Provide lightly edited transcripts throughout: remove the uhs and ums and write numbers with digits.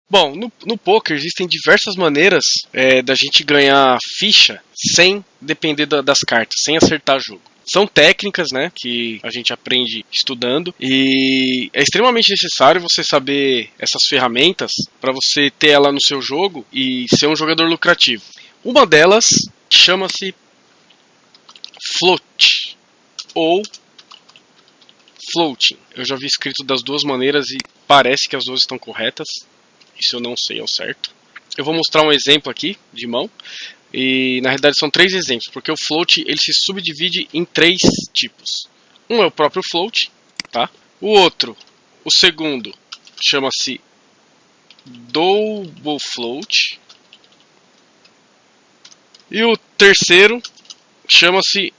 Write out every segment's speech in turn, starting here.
Bom, no poker existem diversas maneiras da gente ganhar ficha sem depender das cartas, sem acertar jogo. São técnicas, né, que a gente aprende estudando e é extremamente necessário você saber essas ferramentas para você ter ela no seu jogo e ser um jogador lucrativo. Uma delas chama-se float ou floating. Eu já vi escrito das duas maneiras e parece que as duas estão corretas. Isso eu não sei ao certo. Eu vou mostrar um exemplo aqui de mão. E na realidade são 3 exemplos, porque o float ele se subdivide em 3 tipos. Um é o próprio float, tá? O outro, o segundo, chama-se double float. E o terceiro chama-se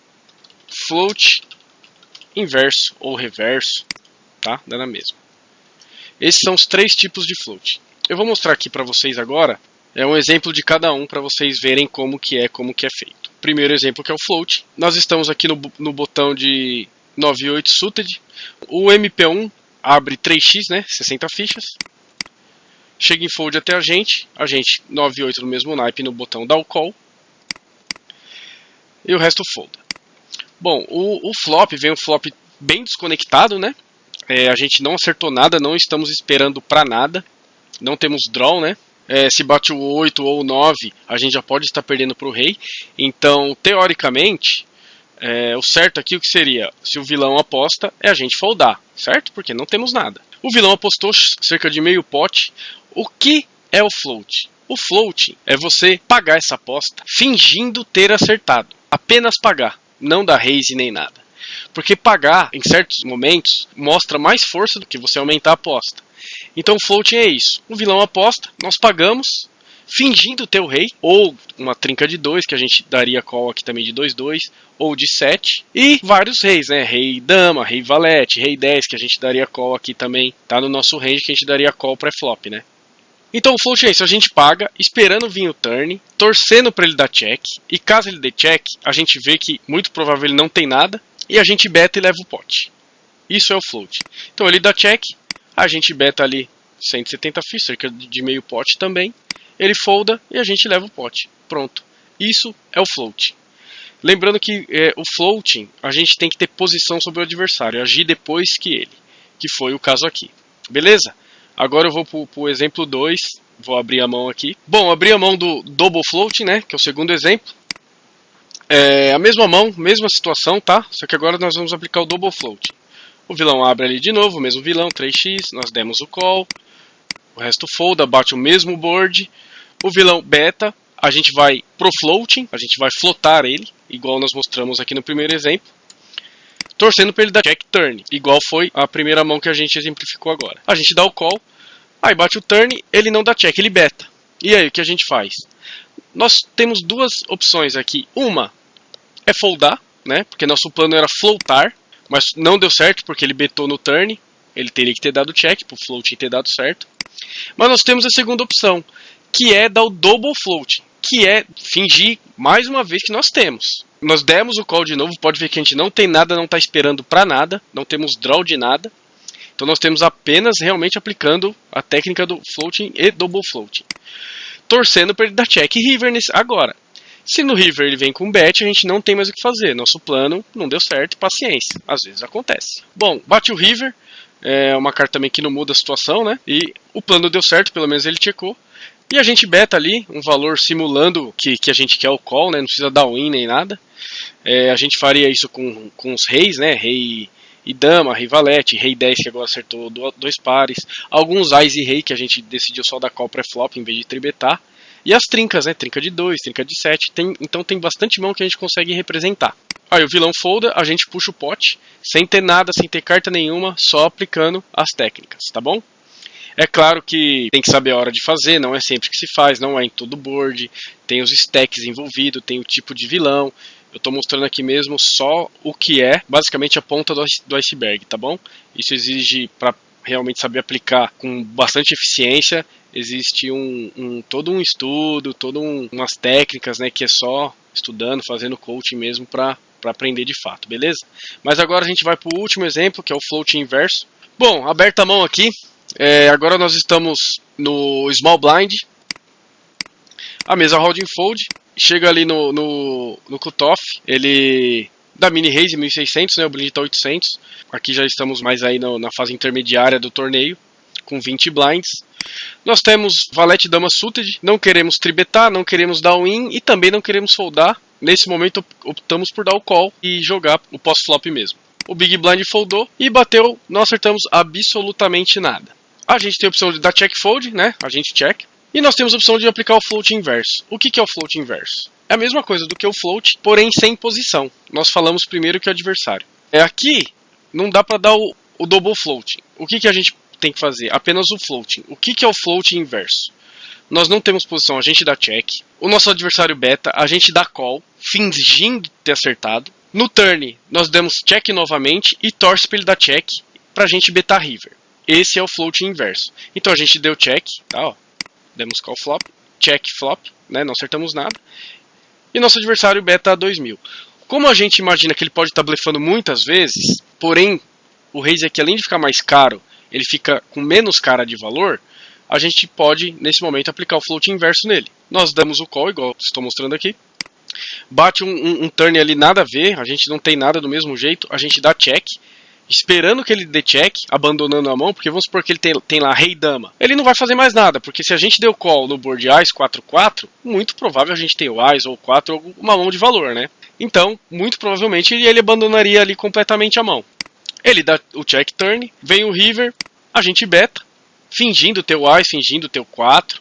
float inverso ou reverso, tá? Dá na mesma. Esses são os 3 tipos de float. Eu vou mostrar aqui para vocês agora, é um exemplo de cada um para vocês verem como que é feito. Primeiro exemplo que é o float. Nós estamos aqui no botão de 9/8 suited. O MP1 abre 3x, né, 60 fichas. Chega em fold até a gente 9/8 no mesmo naipe no botão dá o call. E o resto folda. Bom, o flop vem um flop bem desconectado, né? A gente não acertou nada, não estamos esperando para nada. Não temos draw, né? Se bate o 8 ou o 9, a gente já pode estar perdendo para o rei. Então, teoricamente, o certo aqui o que seria? Se o vilão aposta, é a gente foldar, certo? Porque não temos nada. O vilão apostou cerca de meio pote. O que é o float? O float é você pagar essa aposta fingindo ter acertado. Apenas pagar, não dar raise nem nada. Porque pagar, em certos momentos, mostra mais força do que você aumentar a aposta. Então o floating é isso. O vilão aposta, nós pagamos, fingindo ter o rei, ou uma trinca de 2, que a gente daria call aqui também de 2/2, ou de 7, e vários reis, né? Rei dama, rei valete, rei 10, que a gente daria call aqui também, tá no nosso range que a gente daria call pré-flop, né? Então o float é isso, a gente paga, esperando vir o turn, torcendo para ele dar check, e caso ele dê check, a gente vê que muito provável ele não tem nada, e a gente beta e leva o pote. Isso é o float. Então ele dá check, a gente beta ali 170 fichas, cerca de meio pote também. Ele folda e a gente leva o pote. Pronto. Isso é o float. Lembrando que o floating, a gente tem que ter posição sobre o adversário, agir depois que ele. Que foi o caso aqui. Beleza? Agora eu vou para o exemplo 2. Vou abrir a mão aqui. Bom, abri a mão do double floating, né? Que é o segundo exemplo. A mesma mão, mesma situação, tá? Só que agora nós vamos aplicar o double floating. O vilão abre ali de novo, o mesmo vilão, 3x, nós demos o call. O resto folda, bate o mesmo board. O vilão beta, a gente vai pro floating, a gente vai flotar ele, igual nós mostramos aqui no primeiro exemplo. Torcendo para ele dar check turn, igual foi a primeira mão que a gente exemplificou agora. A gente dá o call, aí bate o turn, ele não dá check, ele beta. E aí, o que a gente faz? Nós temos 2 opções aqui. Uma é foldar, né? Porque nosso plano era floatar. Mas não deu certo porque ele betou no turn. Ele teria que ter dado check para o float ter dado certo. Mas nós temos a segunda opção, que é dar o double float, que é fingir mais uma vez que nós temos. Nós demos o call de novo, pode ver que a gente não tem nada, não está esperando para nada, não temos draw de nada. Então nós temos apenas realmente aplicando a técnica do floating e double floating. Torcendo para ele dar check river agora. Se no river ele vem com bet, a gente não tem mais o que fazer. Nosso plano não deu certo, paciência. Às vezes acontece. Bom, bate o river. É uma carta também que não muda a situação, né? E o plano deu certo, pelo menos ele checou. E a gente beta ali um valor simulando que a gente quer o call, né? Não precisa dar win nem nada. A gente faria isso com os reis, né? Rei e dama, rei valete, rei 10 que agora acertou 2 pares. Alguns ais e rei que a gente decidiu só dar call pré-flop em vez de tribetar. E as trincas, né? Trinca de 2, trinca de 7. Então tem bastante mão que a gente consegue representar. Aí o vilão folda, a gente puxa o pote, sem ter nada, sem ter carta nenhuma, só aplicando as técnicas, tá bom? É claro que tem que saber a hora de fazer, não é sempre que se faz, não é em todo board. Tem os stacks envolvidos, tem o tipo de vilão. Eu estou mostrando aqui mesmo só o que é, basicamente a ponta do iceberg, tá bom? Isso exige, para realmente saber aplicar com bastante eficiência, existe todo um estudo, umas técnicas, né, que é só estudando, fazendo coaching mesmo para aprender de fato, beleza? Mas agora a gente vai para o último exemplo, que é o float inverso. Bom, aberta a mão aqui, Agora nós estamos no Small Blind. A mesa Holding Fold. Chega ali no cutoff. Ele da mini raise 1600, né? O blind tá 800. Aqui já estamos mais aí na fase intermediária do torneio, com 20 blinds. Nós temos valete dama suited, não queremos tribetar, não queremos dar win e também não queremos foldar. Nesse momento optamos por dar o call e jogar o pós-flop mesmo. O big blind foldou e bateu, não acertamos absolutamente nada. A gente tem a opção de dar check fold, né? A gente check. E nós temos a opção de aplicar o float inverso. O que é o float inverso? É a mesma coisa do que o float, porém sem posição. Nós falamos primeiro que o adversário. Aqui não dá para dar o double floating. O que a gente tem que fazer? Apenas o floating. O que é o floating inverso? Nós não temos posição, a gente dá check. O nosso adversário beta, a gente dá call, fingindo ter acertado. No turn, nós damos check novamente e torce para ele dar check para a gente betar river. Esse é o floating inverso. Então a gente deu check, tá, ó. Demos call flop, check flop, né? Não acertamos nada. E nosso adversário beta 2000. Como a gente imagina que ele pode estar blefando muitas vezes, porém o raise aqui, além de ficar mais caro, ele fica com menos cara de valor, a gente pode, nesse momento, aplicar o float inverso nele. Nós damos o call, igual estou mostrando aqui. Bate um turn ali, nada a ver, a gente não tem nada do mesmo jeito, a gente dá check, esperando que ele dê check, abandonando a mão, porque vamos supor que ele tem lá rei dama. Ele não vai fazer mais nada, porque se a gente deu call no board Ice 4-4, muito provável a gente tem o Ice ou 4 ou uma mão de valor, né? Então, muito provavelmente ele abandonaria ali completamente a mão. Ele dá o check turn, vem o river, a gente beta, fingindo ter o Ice, fingindo ter o 4,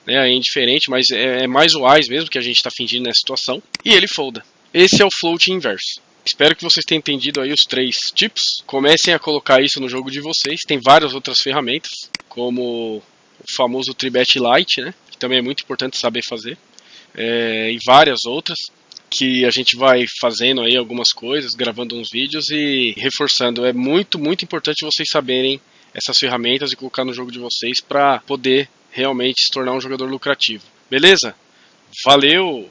né? É indiferente, mas é mais o Ice mesmo que a gente está fingindo nessa situação. E ele folda. Esse é o float inverso. Espero que vocês tenham entendido aí os 3 tipos. Comecem a colocar isso no jogo de vocês. Tem várias outras ferramentas, como o famoso Tribet Lite, né? Que também é muito importante saber fazer. E várias outras que a gente vai fazendo aí algumas coisas, gravando uns vídeos e reforçando. É muito, muito importante vocês saberem essas ferramentas e colocar no jogo de vocês para poder realmente se tornar um jogador lucrativo. Beleza? Valeu!